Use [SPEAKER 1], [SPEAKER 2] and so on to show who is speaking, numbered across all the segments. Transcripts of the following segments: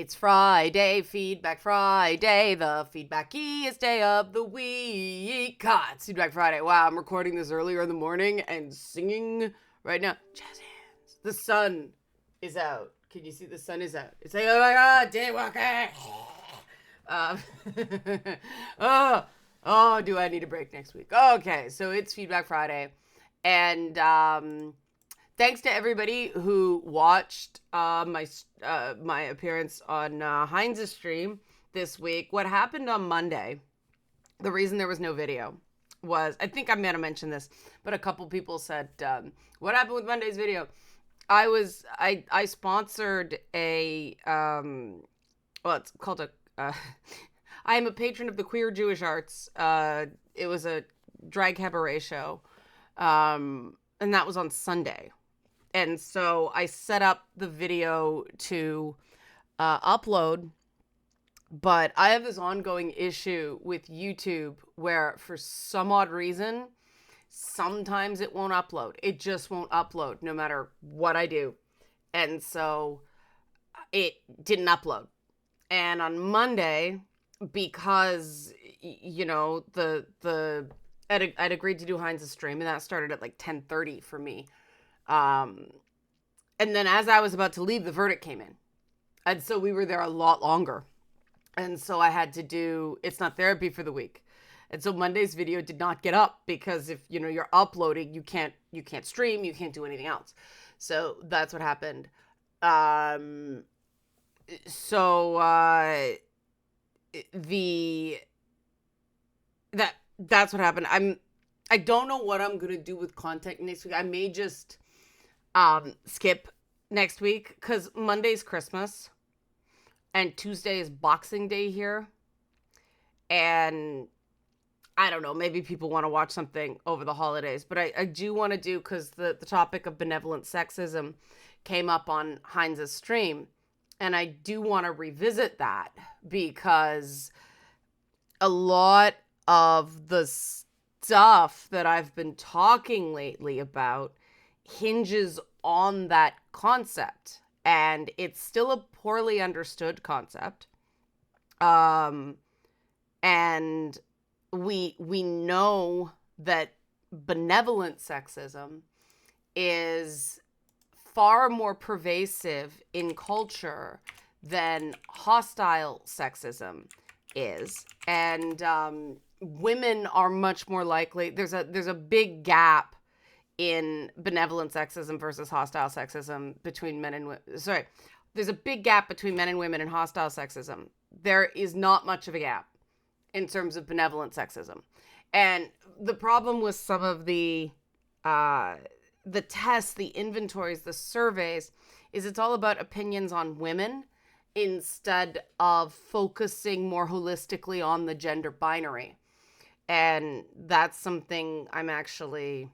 [SPEAKER 1] It's Friday, Feedback Friday, the feedbackiest day of the week. God, it's Feedback Friday. Wow, I'm recording this earlier in the morning and singing right now. Jazz hands. The sun is out. Can you see the sun is out? It's like, oh my God, day walker. oh, do I need a break next week? Okay, so it's Feedback Friday. And thanks to everybody who watched my appearance on Heinz's stream this week. What happened on Monday, the reason there was no video was, I think I might have mentioned this, but a couple people said, what happened with Monday's video? I sponsored a, it's called a, I am a patron of the queer Jewish arts. It was a drag cabaret show. And that was on Sunday. And so I set up the video to upload, but I have this ongoing issue with YouTube where for some odd reason, sometimes it won't upload. It just won't upload no matter what I do. And so it didn't upload. And on Monday, because, you know, I'd agreed to do Heinz's stream, and that started at like 10:30 for me. And then as I was about to leave, the verdict came in. And so we were there a lot longer. And so I had to do It's Not Therapy for the week. And so Monday's video did not get up because if, you know, you're uploading, you can't stream, you can't do anything else. So that's what happened. That's what happened. I don't know what I'm going to do with content next week. I may just skip next week because Monday's Christmas and Tuesday is Boxing Day here. And I don't know, maybe people want to watch something over the holidays, but I do want to do, because the topic of benevolent sexism came up on Heinz's stream. And I do want to revisit that because a lot of the stuff that I've been talking lately about hinges on that concept, and it's still a poorly understood concept. And we know that benevolent sexism is far more pervasive in culture than hostile sexism is, and women are much more likely. There's a big gap in benevolent sexism versus hostile sexism between men and women. Sorry, there's a big gap between men and women in hostile sexism. There is not much of a gap in terms of benevolent sexism, and the problem with some of the tests, the inventories, the surveys, is it's all about opinions on women instead of focusing more holistically on the gender binary. And that's something I'm actually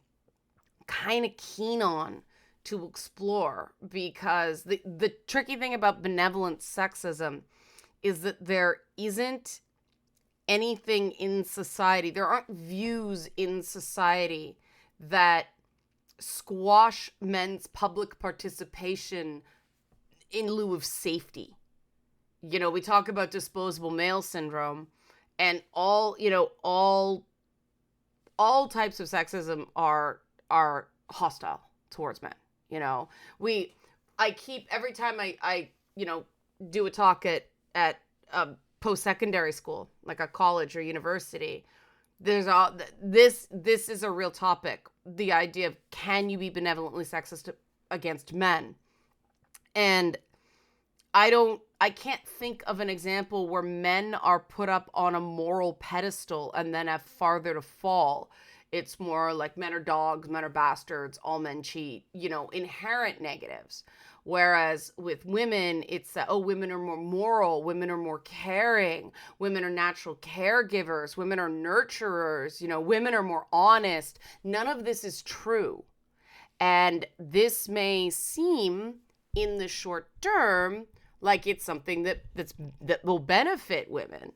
[SPEAKER 1] kind of keen on to explore, because the tricky thing about benevolent sexism is that there isn't anything in society, there aren't views in society that squash men's public participation in lieu of safety. You know, we talk about disposable male syndrome, and all types of sexism are hostile towards men. You know, every time I do a talk at a post-secondary school, like a college or university, there's all this is a real topic. The idea of, can you be benevolently sexist against men? And I can't think of an example where men are put up on a moral pedestal and then have farther to fall. It's more like men are dogs, men are bastards, all men cheat, inherent negatives. Whereas with women, it's that, women are more moral, women are more caring, women are natural caregivers, women are nurturers, women are more honest. None of this is true. And this may seem in the short term like it's something that will benefit women,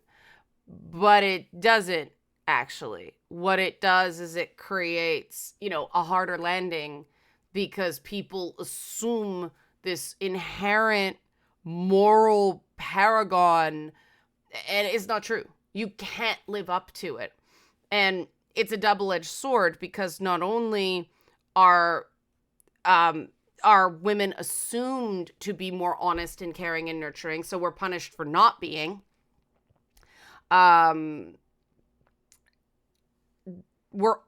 [SPEAKER 1] but it doesn't actually. What it does is it creates, a harder landing, because people assume this inherent moral paragon, and it's not true. You can't live up to it. And it's a double-edged sword, because not only are women assumed to be more honest and caring and nurturing, so we're punished for not being. We're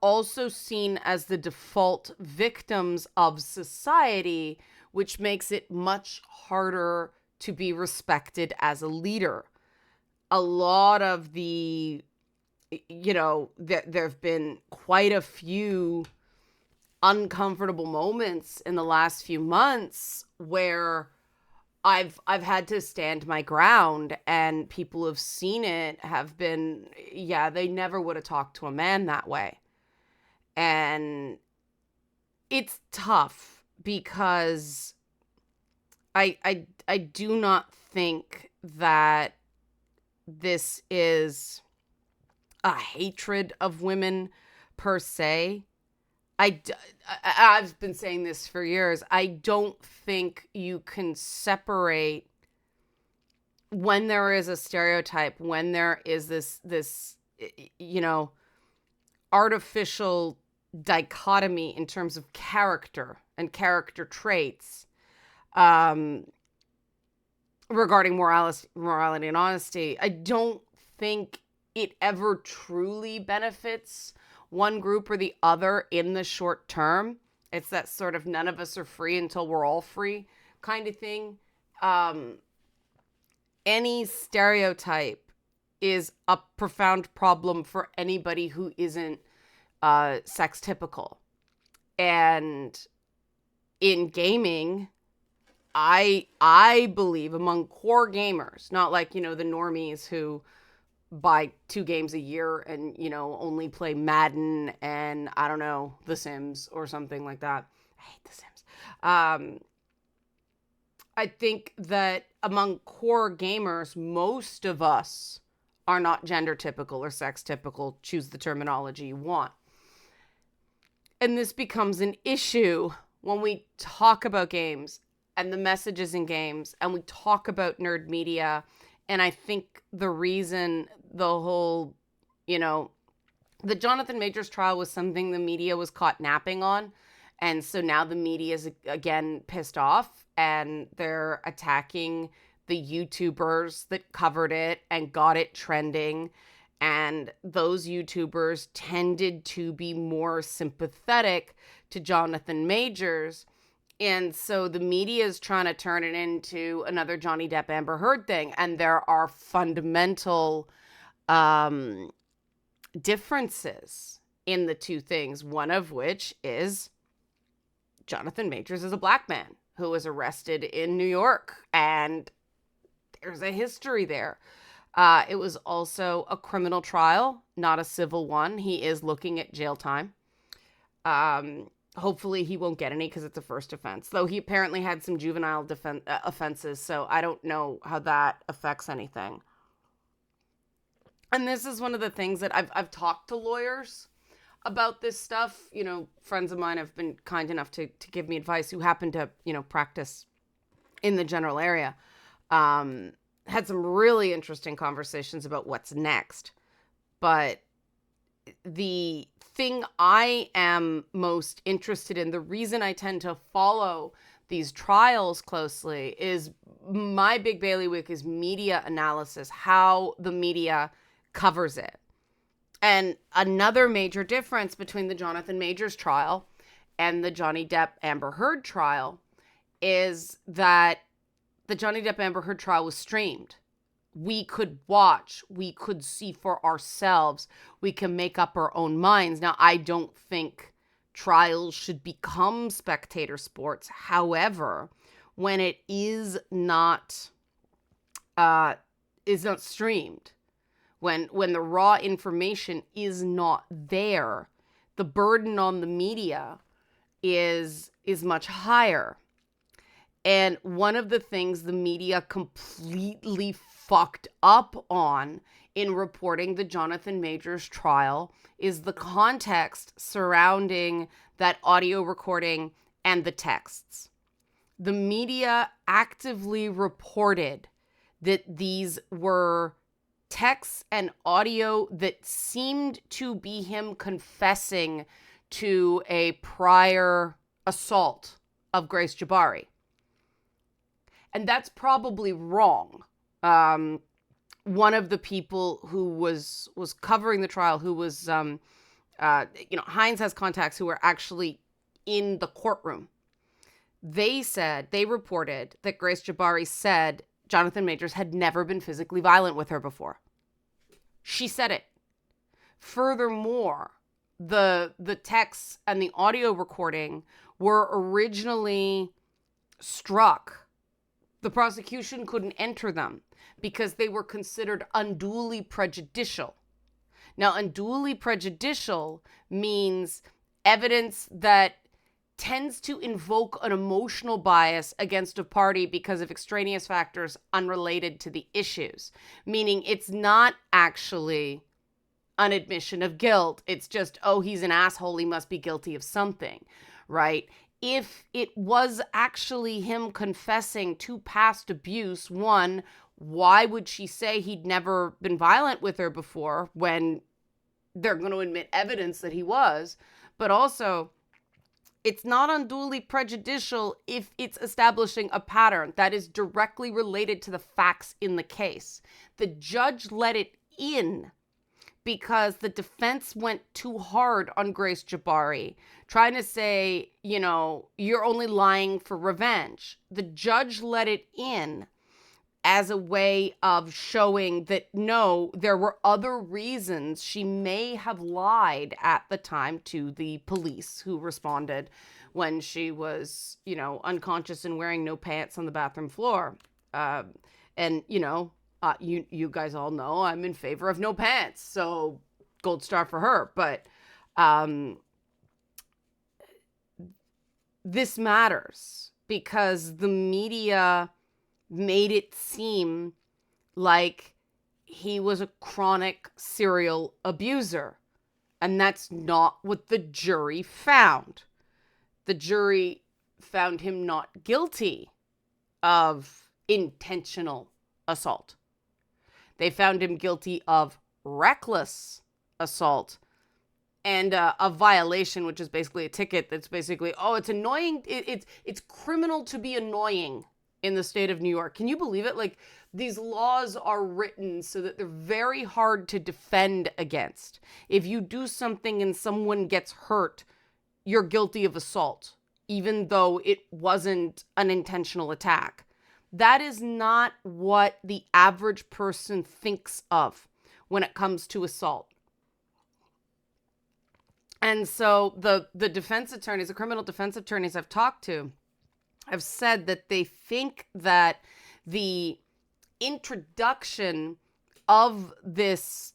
[SPEAKER 1] also seen as the default victims of society, which makes it much harder to be respected as a leader. A lot of there have been quite a few uncomfortable moments in the last few months where I've had to stand my ground, and people who've seen it have been, they never would have talked to a man that way. And it's tough, because I do not think that this is a hatred of women per se. I've been saying this for years. I don't think you can separate when there is a stereotype, when there is this artificial dichotomy in terms of character and character traits, regarding morality and honesty. I don't think it ever truly benefits one group or the other in the short term. It's that sort of none of us are free until we're all free kind of thing. Any stereotype is a profound problem for anybody who isn't sex typical. And in gaming, I believe among core gamers, not like, the normies who buy 2 games a year and, only play Madden and, I don't know, The Sims or something like that. I hate The Sims. I think that among core gamers, most of us are not gender typical or sex typical. Choose the terminology you want. And this becomes an issue when we talk about games and the messages in games, and we talk about nerd media. And I think the reason the whole, the Jonathan Majors trial was something the media was caught napping on. And so now the media is again pissed off, and they're attacking the YouTubers that covered it and got it trending. And those YouTubers tended to be more sympathetic to Jonathan Majors. And so the media is trying to turn it into another Johnny Depp Amber Heard thing. And there are fundamental differences in the two things, one of which is Jonathan Majors is a black man who was arrested in New York. And there's a history there. It was also a criminal trial, not a civil one. He is looking at jail time. Hopefully he won't get any because it's a first offense, though he apparently had some juvenile offenses, so I don't know how that affects anything. And this is one of the things that I've talked to lawyers about this stuff. Friends of mine have been kind enough to give me advice who happen to, practice in the general area. Had some really interesting conversations about what's next. But the thing I am most interested in, the reason I tend to follow these trials closely, is my big bailiwick is media analysis, how the media covers it. And another major difference between the Jonathan Majors trial and the Johnny Depp Amber Heard trial is that the Johnny Depp Amber Heard trial was streamed. We could watch, we could see for ourselves, we can make up our own minds. Now, I don't think trials should become spectator sports. However, when it is not streamed, when the raw information is not there, the burden on the media is much higher. And one of the things the media completely fucked up on in reporting the Jonathan Majors trial is the context surrounding that audio recording and the texts. The media actively reported that these were texts and audio that seemed to be him confessing to a prior assault of Grace Jabari. And that's probably wrong. One of the people who was covering the trial, who was, Hines has contacts who were actually in the courtroom. They reported that Grace Jabari said Jonathan Majors had never been physically violent with her before. She said it. Furthermore, the texts and the audio recording were originally struck. The prosecution couldn't enter them because they were considered unduly prejudicial. Now, unduly prejudicial means evidence that tends to invoke an emotional bias against a party because of extraneous factors unrelated to the issues. Meaning it's not actually an admission of guilt. It's just, oh, he's an asshole, he must be guilty of something, right? If it was actually him confessing to past abuse, one, why would she say he'd never been violent with her before when they're going to admit evidence that he was? But also, it's not unduly prejudicial if it's establishing a pattern that is directly related to the facts in the case. The judge let it in because the defense went too hard on Grace Jabari, trying to say, you're only lying for revenge. The judge let it in as a way of showing that, no, there were other reasons she may have lied at the time to the police who responded when she was, unconscious and wearing no pants on the bathroom floor. You guys all know I'm in favor of no pants, so gold star for her. But this matters because the media made it seem like he was a chronic serial abuser. And that's not what the jury found. The jury found him not guilty of intentional assault. They found him guilty of reckless assault and a violation, which is basically a ticket that's basically, it's annoying. It's criminal to be annoying in the state of New York. Can you believe it? Like, these laws are written so that they're very hard to defend against. If you do something and someone gets hurt, you're guilty of assault, even though it wasn't an intentional attack. That is not what the average person thinks of when it comes to assault. And so the defense attorneys, the criminal defense attorneys I've talked to, have said that they think that the introduction of this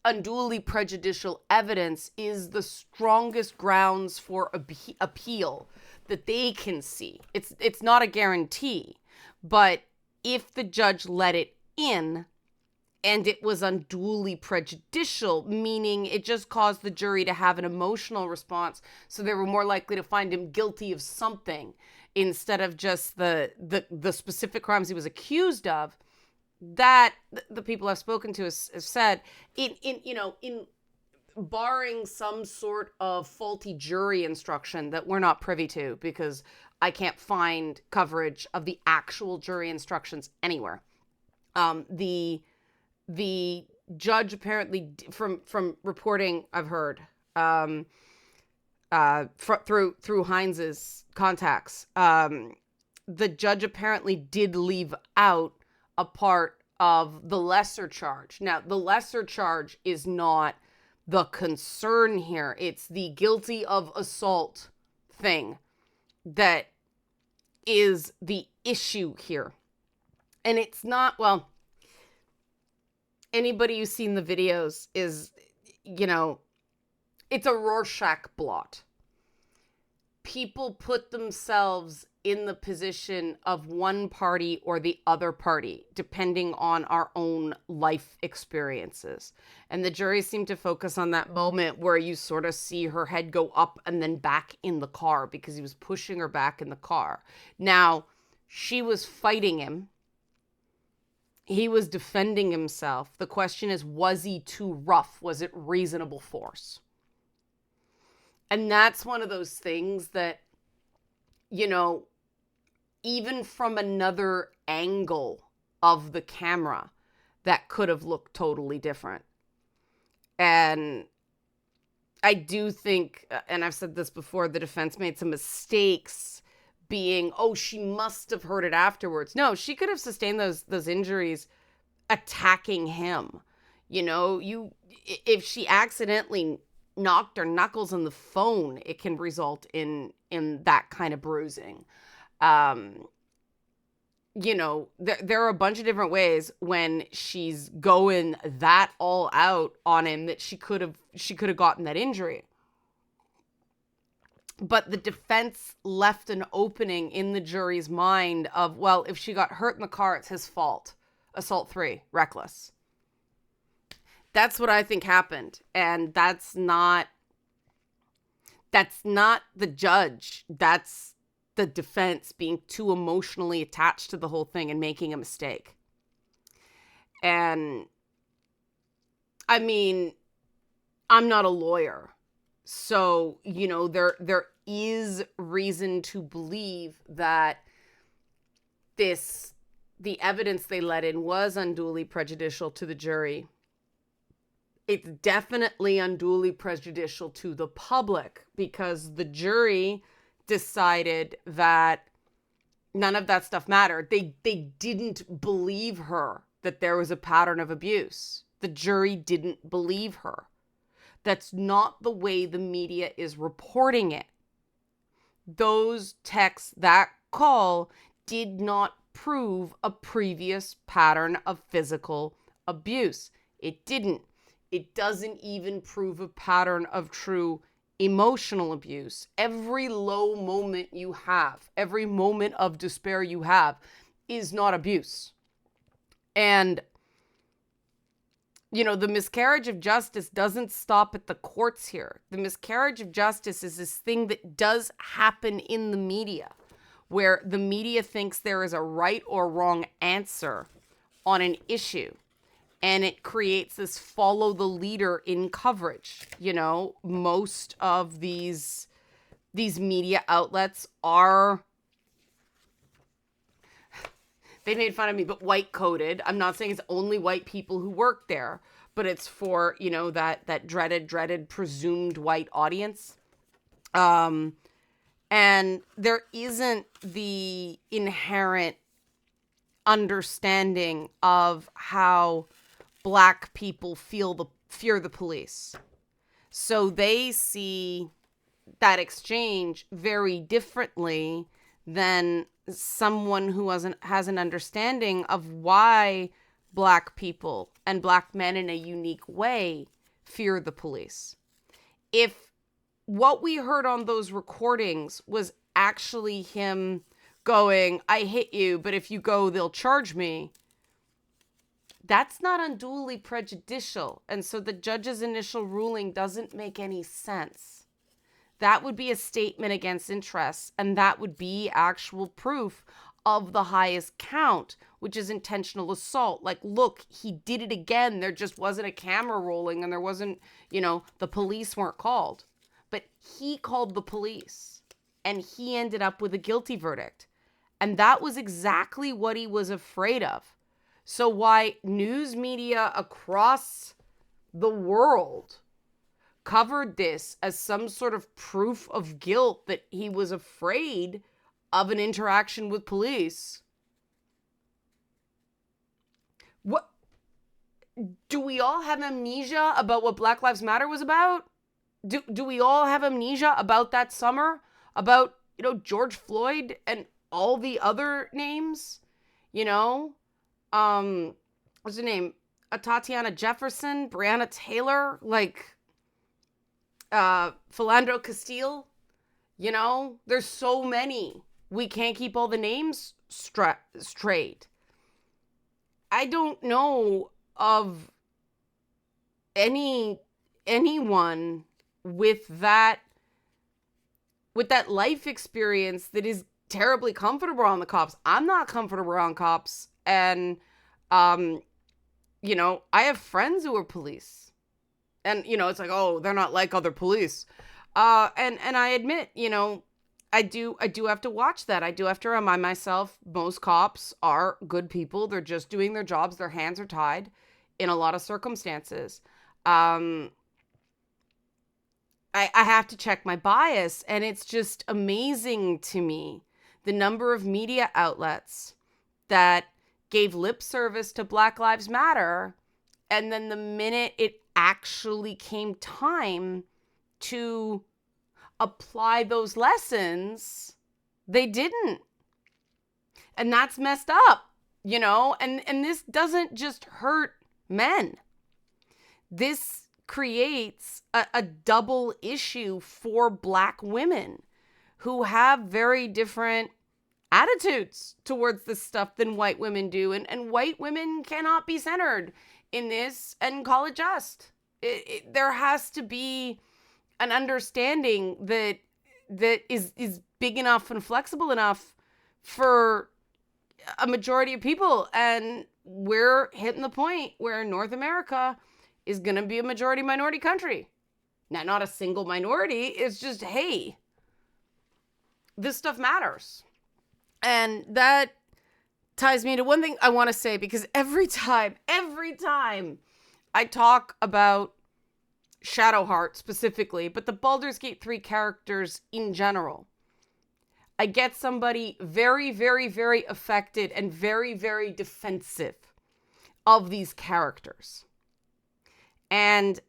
[SPEAKER 1] unduly prejudicial evidence is the strongest grounds for appeal that they can see. It's not a guarantee, but if the judge let it in and it was unduly prejudicial, meaning it just caused the jury to have an emotional response, so they were more likely to find him guilty of something instead of just the specific crimes he was accused of, that the people I've spoken to have said, in barring some sort of faulty jury instruction that we're not privy to, because I can't find coverage of the actual jury instructions anywhere. The judge apparently, from reporting I've heard, through Hines's contacts, the judge apparently did leave out a part of the lesser charge. Now, the lesser charge is not the concern here. It's the guilty of assault thing that is the issue here. And it's not, anybody who's seen the videos is, it's a Rorschach blot. People put themselves in the position of one party or the other party, depending on our own life experiences. And the jury seemed to focus on that moment where you sort of see her head go up and then back in the car because he was pushing her back in the car. Now, she was fighting him. he was defending himself. The question is, was he too rough? Was it reasonable force? And that's one of those things that, you know, even from another angle of the camera, that could have looked totally different. And I do think, and I've said this before, the defense made some mistakes being, oh, she must have heard it afterwards. No, she could have sustained those injuries attacking him. You know, if she accidentally knocked her knuckles on the phone, it can result in that kind of bruising. You know, there are a bunch of different ways when she's going that all out on him that she could have gotten that injury. But the defense left an opening in the jury's mind of, well, if she got hurt in the car, it's his fault. Assault 3, reckless. That's what I think happened. And that's not the judge. That's the defense being too emotionally attached to the whole thing and making a mistake. And I mean, I'm not a lawyer. So, you know, there is reason to believe that the evidence they let in was unduly prejudicial to the jury. It's definitely unduly prejudicial to the public because the jury decided that none of that stuff mattered. They didn't believe her that there was a pattern of abuse. The jury didn't believe her. That's not the way the media is reporting it. Those texts, that call, did not prove a previous pattern of physical abuse. It didn't. It doesn't even prove a pattern of true emotional abuse. Every low moment you have, every moment of despair you have, is not abuse. And you know, the miscarriage of justice doesn't stop at the courts here. The miscarriage of justice is this thing that does happen in the media, where the media thinks there is a right or wrong answer on an issue. And it creates this follow the leader in coverage. You know, most of these media outlets are, they made fun of me, but white coated. I'm not saying it's only white people who work there, but it's for, you know, that dreaded presumed white audience. And there isn't the inherent understanding of how Black people fear the police. So they see that exchange very differently than someone who has an understanding of why Black people and Black men in a unique way fear the police. If what we heard on those recordings was actually him going, I hit you, but if you go, they'll charge me, that's not unduly prejudicial. And so the judge's initial ruling doesn't make any sense. That would be a statement against interests, and that would be actual proof of the highest count, which is intentional assault. Like, look, he did it again. There just wasn't a camera rolling, and there wasn't, you know, the police weren't called. But he called the police, and he ended up with a guilty verdict. And that was exactly what he was afraid of. So why news media across the world covered this as some sort of proof of guilt that he was afraid of an interaction with police. What? Do we all have amnesia about what Black Lives Matter was about? Do we all have amnesia about that summer? About, you know, George Floyd and all the other names? You know? What's her name? Tatiana Jefferson, Breonna Taylor, like, Philando Castile. You know, there's so many. We can't keep all the names straight. I don't know of anyone with that life experience that is terribly comfortable around the cops. I'm not comfortable around cops, and Um, I have friends who are police, and it's like, oh, they're not like other police. And I admit, I do have to watch that. I do have to remind myself most cops are good people. They're just doing their jobs. Their hands are tied in a lot of circumstances. I have to check my bias, and it's just amazing to me the number of media outlets that gave lip service to Black Lives Matter, and then the minute it actually came time to apply those lessons, they didn't. And that's messed up, and this doesn't just hurt men. This creates a double issue for Black women who have very different attitudes towards this stuff than white women do. And white women cannot be centered in this and call it just. There has to be an understanding that is big enough and flexible enough for a majority of people. And we're hitting the point where North America is going to be a majority minority country. Now, not a single minority. It's just, hey, this stuff matters. And that ties me to one thing I want to say, because every time I talk about Shadowheart specifically, but the Baldur's Gate 3 characters in general, I get somebody very, very, very affected and very, very defensive of these characters. And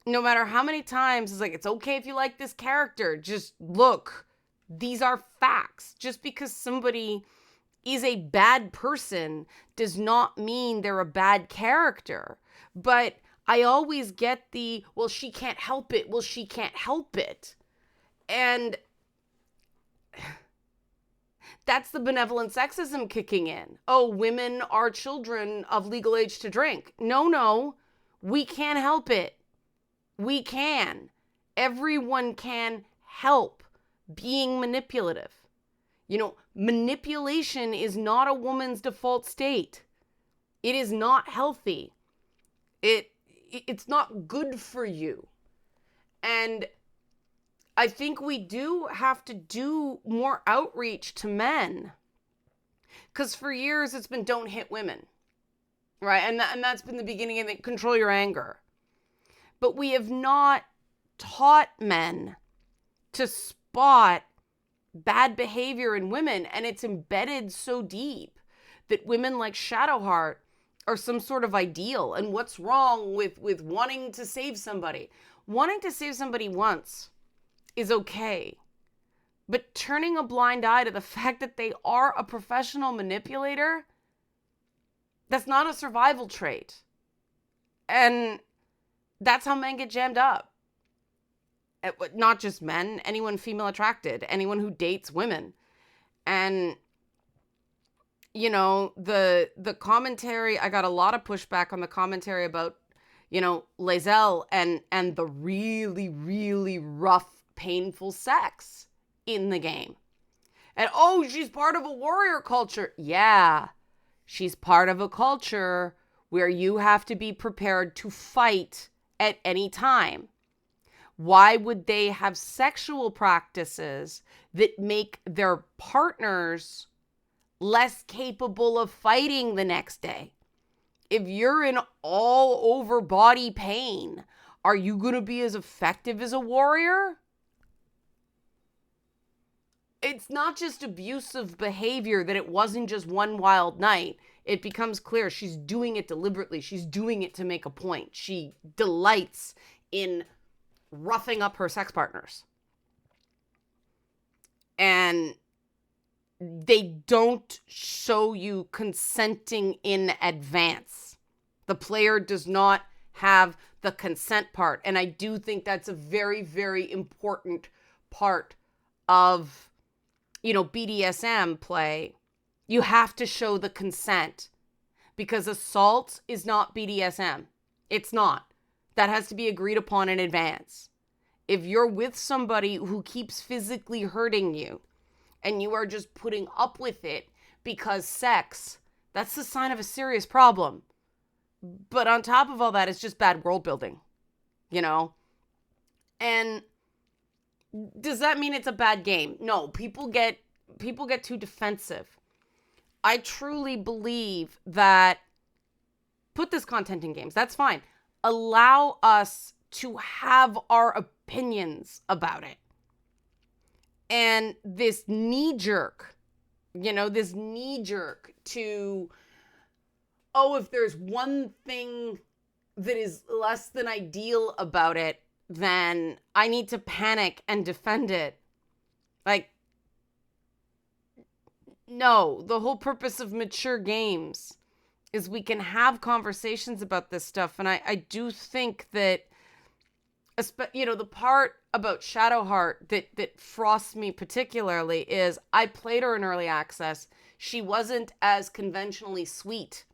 [SPEAKER 1] no matter how many times it's like, it's okay if you like this character, just look, these are facts. Just because somebody is a bad person does not mean they're a bad character. But I always get well, she can't help it. Well, she can't help it. And that's the benevolent sexism kicking in. Oh, women are children of legal age to drink. No, we can't help it. We can. Everyone can help being manipulative. Manipulation is not a woman's default state. It is not healthy. It's not good for you. And I think we do have to do more outreach to men. Because for years it's been don't hit women. Right? And that's been the beginning of it. Control your anger. But we have not taught men to spot bad behavior in women. And it's embedded so deep that women like Shadowheart are some sort of ideal. And what's wrong with wanting to save somebody? Wanting to save somebody once is okay. But turning a blind eye to the fact that they are a professional manipulator, that's not a survival trait. And that's how men get jammed up. Not just men, anyone female attracted, anyone who dates women. And the commentary, I got a lot of pushback on the commentary about, Lae'zel and the really, really rough, painful sex in the game. And, oh, she's part of a warrior culture. Yeah, she's part of a culture where you have to be prepared to fight at any time. Why would they have sexual practices that make their partners less capable of fighting the next day? If you're in all over body pain, are you going to be as effective as a warrior? It's not just abusive behavior that it wasn't just one wild night. It becomes clear she's doing it deliberately. She's doing it to make a point. She delights in roughing up her sex partners. And they don't show you consenting in advance. The player does not have the consent part. And I do think that's a very, very important part of, BDSM play. You have to show the consent, because assault is not BDSM. It's not. That has to be agreed upon in advance. If you're with somebody who keeps physically hurting you and you are just putting up with it because sex, That's the sign of a serious problem. But on top of all that, it's just bad world building, you know? And does that mean it's a bad game? No, people get too defensive. I truly believe that put this content in games. That's fine. Allow us to have our opinions about it. And this knee jerk to, oh, if there's one thing that is less than ideal about it, then I need to panic and defend it. Like, no, the whole purpose of mature games is we can have conversations about this stuff. And I do think that, the part about Shadowheart that frosts me particularly is I played her in early access. She wasn't as conventionally sweet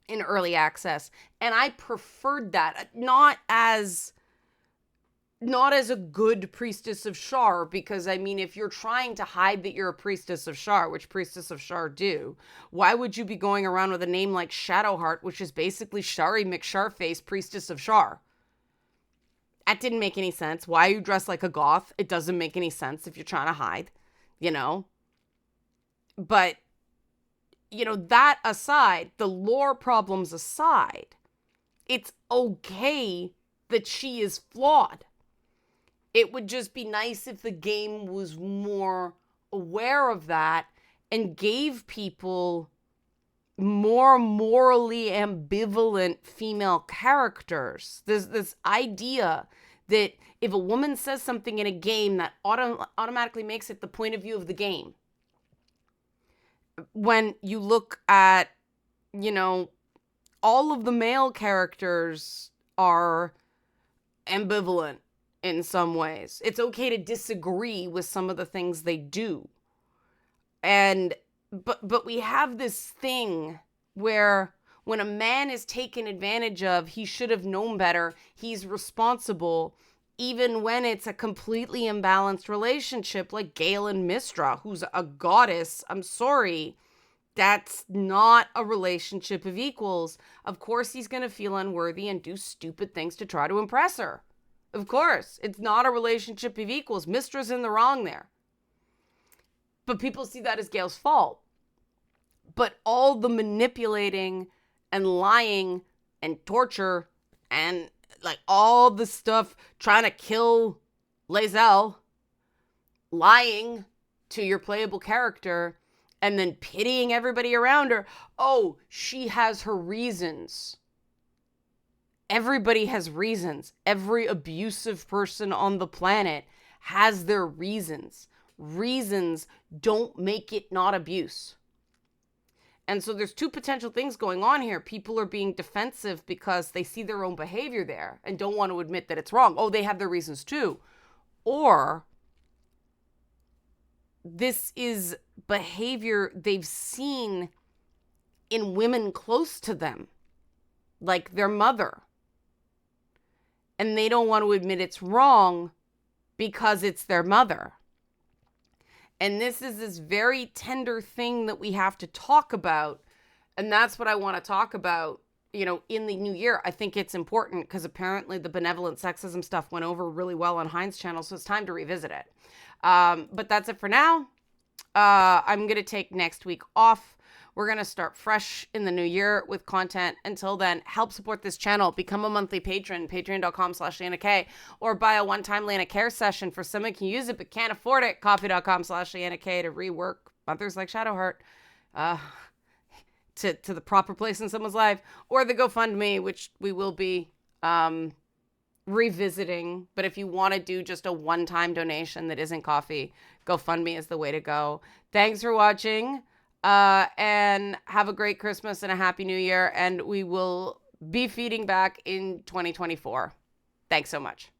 [SPEAKER 1] in early access. And I preferred that, not as a good priestess of Shar, because I mean, if you're trying to hide that you're a priestess of Shar, which priestess of Shar do, why would you be going around with a name like Shadowheart, which is basically Shari McSharface, priestess of Shar? That didn't make any sense. Why are you dressed like a goth? It doesn't make any sense if you're trying to hide, But, that aside, the lore problems aside, it's okay that she is flawed. It would just be nice if the game was more aware of that and gave people more morally ambivalent female characters. There's this idea that if a woman says something in a game, that automatically makes it the point of view of the game. When you look at, all of the male characters are ambivalent in some ways. It's okay to disagree with some of the things they do. But we have this thing where when a man is taken advantage of, he should have known better. He's responsible, even when it's a completely imbalanced relationship like Gale and Mistra, who's a goddess. I'm sorry. That's not a relationship of equals. Of course, he's going to feel unworthy and do stupid things to try to impress her. Of course, it's not a relationship of equals. Mistra's in the wrong there. But people see that as Gale's fault. But all the manipulating and lying and torture and like all the stuff trying to kill Lae'zel, lying to your playable character, and then pitying everybody around her. Oh, she has her reasons. Everybody has reasons. Every abusive person on the planet has their reasons. Reasons don't make it not abuse. And so there's two potential things going on here. People are being defensive because they see their own behavior there and don't want to admit that it's wrong. Oh, they have their reasons too. Or this is behavior they've seen in women close to them, like their mother. And they don't want to admit it's wrong because it's their mother. And this is this very tender thing that we have to talk about. And that's what I want to talk about, in the new year. I think it's important because apparently the benevolent sexism stuff went over really well on Heinz channel. So it's time to revisit it. But that's it for now. I'm going to take next week off. We're going to start fresh in the new year with content. Until then, help support this channel. Become a monthly patron, patreon.com/LeannaK, or buy a one-time Leanna Care session. For some can use it but can't afford it. Coffee.com/LeannaK to rework mothers like Shadowheart to the proper place in someone's life. Or the GoFundMe, which we will be revisiting. But if you want to do just a one-time donation that isn't coffee, GoFundMe is the way to go. Thanks for watching. And have a great Christmas and a happy new year. And we will be feeding back in 2024. Thanks so much.